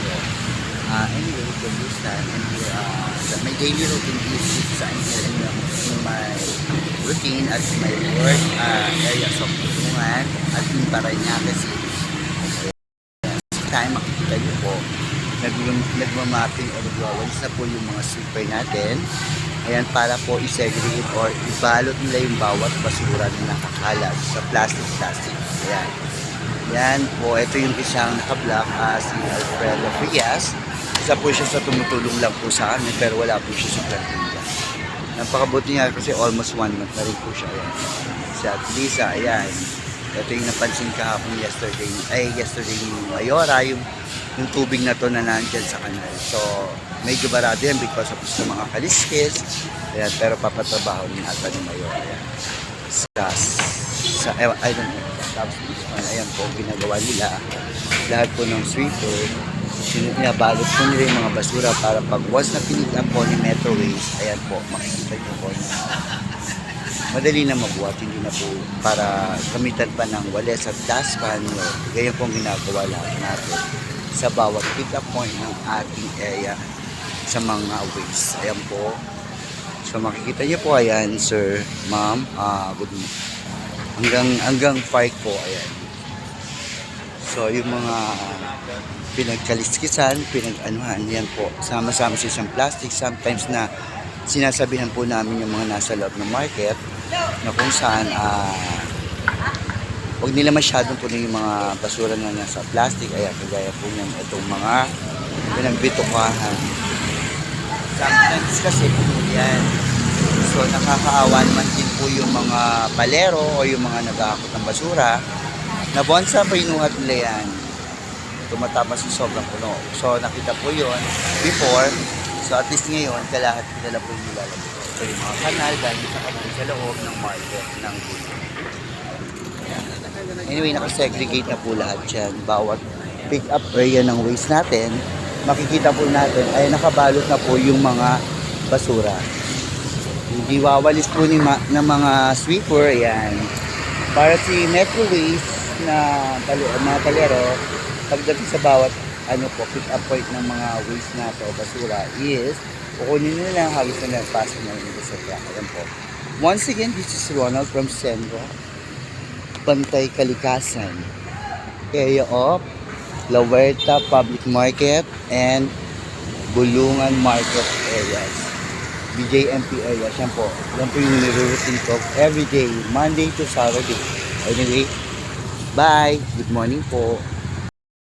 nyo. Anyway, kumusta? And my daily routine is design in my routine at my work areas of tulungan at yung Parañaque City. Time makikita nyo po, nagmamapping o nagwawalis na po yung mga sweeper natin. Ayan, para po i-segregate or ibalot nila yung bawat basura na nakakalat sa plastic. Ayan. Yan po, ito yung isang naka-block, si Alfredo Frias. Isa po siya sa tumutulong lang po sa amin, pero wala po siya sa plantilla. Napakabuti niya kasi almost 1 month na rin po siya. Ayan. Si At Lisa, ayan. Ito yung napansin kahapon yesterday ni Mayora, yung tubig na to na nandyan sa kanal. So, medyo barado yan because of sa mga kaliskis. Ayan, pero papatrabaho rin ata ni Mayora. Ayan. I don't know. Tapos, ayan po, ginagawa nila. Lahat po ng sweeper, binabalot po nila yung mga basura para pag once na pinig up po ni Metro Waste, ayan po, makikita nyo po na madali na mabuhat, hindi na po para gamitan pa ng wales at dustpan. Ganyan pong ginagawa lahat natin sa bawat pick-up point ng ating area sa mga waste. Ayan po. So makikita niyo po, ayan, sir, ma'am, good morning. Hanggang 5 po, ayan. So yung mga pinagkaliskisan, pinag-anuhan, yan po. Sama-sama sa isang plastic. Sometimes na sinasabihan po namin yung mga nasa loob ng market na kung saan huwag nila masyadong punin yung mga basura na nasa plastic. Ayan, kagaya po niyan itong mga pinagbitukahan. Sometimes kasi yan. So nakakaawa naman din po yung mga palero o yung mga nag-aakot ng basura na bonsa pa inuhat nila yan. Tumatapos yung sobrang puno. So nakita po yun before. So at least ngayon, kalahati nila po yung nilalagay. So yung mga kanal, dahil sa kanal sa loob ng market ng gulo. Anyway, nakasegregate na po lahat yan. Bawat pick-up area ng waste natin, makikita po natin ay nakabalot na po yung mga basura. Hindi wawalis po ng mga sweeper, yan. Para si Metro Waste na talero, pagdating sa bawat pick-up point ng mga waste na to, basura, is kukunin nila ang halos na pasok na rin sa truck. Ayan po. Once again, this is Ronald from Senro, Pantay Kalikasan, area of La Huerta Public Market and Bulungan Market areas. BJMP areas. Yan po. Yan po yung nirurutin ko every day, Monday to Saturday. Anyway, bye. Good morning po.